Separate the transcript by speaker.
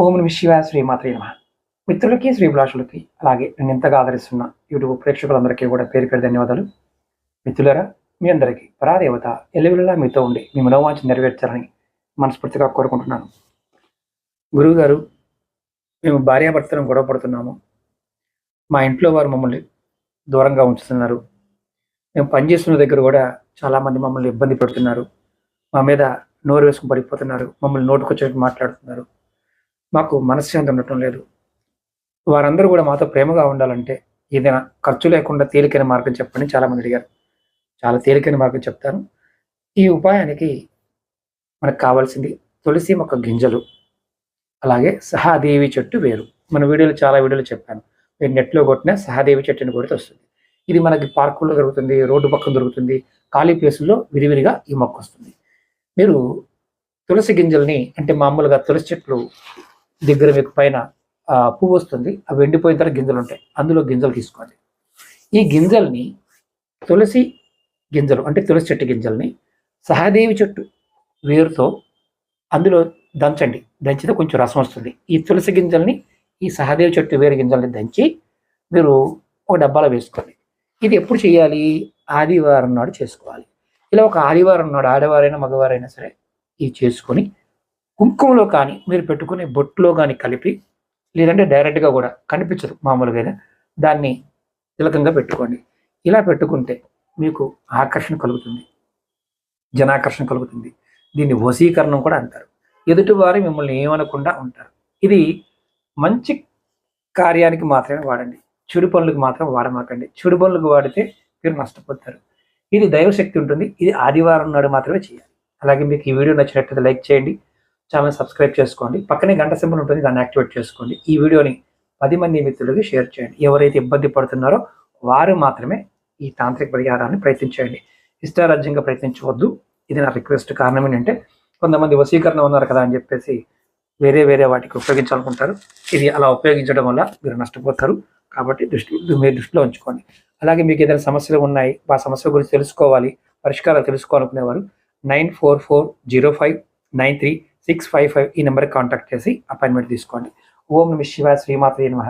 Speaker 1: ఓం నమః శివాయ శ్రీమాత్రే నమః. మిత్రులకి, శ్రీభిలాషులకి, అలాగే నన్ను ఎంతగా ఆదరిస్తున్న యూట్యూబ్ ప్రేక్షకులందరికీ కూడా పేరు పేరు ధన్యవాదాలు. మిత్రులారా, మీ అందరికీ పరాదేవత ఎల్లవేళలా మీతో ఉండి మీ మనోవాంఛ నెరవేర్చాలని మనస్ఫూర్తిగా కోరుకుంటున్నాను. గురువుగారు, మేము భార్యాభర్తలను గొడవ పడుతున్నాము. మా ఇంట్లో వారు మమ్మల్ని దూరంగా ఉంచుతున్నారు. మేము పనిచేస్తున్న దగ్గర కూడా చాలామంది మమ్మల్ని ఇబ్బంది పెడుతున్నారు. మా మీద నోరు వేసుకుని పడిపోతున్నారు. మమ్మల్ని నోటుకొచ్చినట్టు మాట్లాడుతున్నారు. మాకు మనశ్శాంతి ఉండటం లేదు. వారందరూ కూడా మాతో ప్రేమగా ఉండాలంటే ఏదైనా ఖర్చు లేకుండా తేలికైన మార్గం చెప్పండి చాలామంది అడిగారు. చాలా తేలికైన మార్గం చెప్తాను. ఈ ఉపాయానికి మనకు కావాల్సింది తులసి మొక్క గింజలు, అలాగే సహాదేవి చెట్టు వేరు. మన చాలా వీడియోలు చెప్పాను. మీరు నెట్లో కొట్టిన సహాదేవి చెట్టుని కొడితే వస్తుంది. ఇది మనకి పార్కుల్లో దొరుకుతుంది, రోడ్డు పక్కన దొరుకుతుంది, ఖాళీ ప్లేసుల్లో విరివిరిగా ఈ మొక్క వస్తుంది. మీరు తులసి గింజల్ని, అంటే మామూలుగా తులసి చెట్లు దగ్గర మీకు పైన పువ్వు వస్తుంది, అవి ఎండిపోయిన తర్వాత గింజలు ఉంటాయి, అందులో గింజలు తీసుకోండి. ఈ గింజల్ని, తులసి గింజలు అంటే తులసి చెట్టు గింజల్ని సహాదేవి చెట్టు వేరుతో అందులో దంచండి. దంచితే కొంచెం రసం వస్తుంది. ఈ తులసి గింజల్ని, ఈ సహాదేవి చెట్టు వేరు గింజల్ని దంచి మీరు ఒక డబ్బాలో వేసుకోండి. ఇది ఎప్పుడు చేయాలి? ఆదివారం నాడు చేసుకోవాలి. ఇలా ఒక ఆదివారం నాడు ఆడవారైనా మగవారైనా సరే ఇది చేసుకొని కుంకుమలో కానీ మీరు పెట్టుకునే బొట్టులో కానీ కలిపి, లేదంటే డైరెక్ట్గా కూడా కనిపించదు మామూలుగా, దాన్ని తిలకంగా పెట్టుకోండి. ఇలా పెట్టుకుంటే మీకు ఆకర్షణ కలుగుతుంది, జనాకర్షణ కలుగుతుంది. దీన్ని వశీకరణం కూడా అంటారు. ఎదుటివారు మిమ్మల్ని ఏమనకుండా ఉంటారు. ఇది మంచి కార్యానికి మాత్రమే వాడండి, చెడు పనులకు మాత్రం వాడమాకండి. చెడు పనులకు వాడితే మీరు నష్టపోతారు. ఇది దైవశక్తి ఉంటుంది. ఇది ఆదివారం నాడు మాత్రమే చేయాలి. అలాగే మీకు ఈ వీడియో నచ్చినట్లయితే లైక్ చేయండి, ఛానల్ సబ్స్క్రైబ్ చేసుకోండి, పక్కనే గంట సింబల్ ఉంటుంది, దాన్ని యాక్టివేట్ చేసుకోండి. ఈ వీడియోని 10 మంది మిత్రులకి షేర్ చేయండి. ఎవరైతే ఇబ్బంది పడుతున్నారో వారు మాత్రమే ఈ తాంత్రిక పరిహారాన్ని ప్రయత్నించండి. ఇష్టారాజ్యంగా ప్రయత్నించవద్దు. ఇది నా రిక్వెస్ట్. కారణం ఏంటంటే కొంతమంది వశీకరణ ఉన్నారు కదా అని చెప్పేసి వేరే వాటికి ఉపయోగించాలనుకుంటారు. ఇది అలా ఉపయోగించడం వల్ల మీరు నష్టపోతారు. కాబట్టి మీరు దృష్టిలో ఉంచుకోండి. అలాగే మీకు ఏదైనా సమస్యలు ఉన్నాయి, ఆ సమస్య గురించి తెలుసుకోవాలి, పరిష్కారాలు తెలుసుకోవాలనుకునేవారు 9440593655 ఈ నెంబర్కి కాంటాక్ట్ చేసి అపాయింట్మెంట్ తీసుకోండి. ఓం నమః శివాయ శ్రీమాత్రే నమః.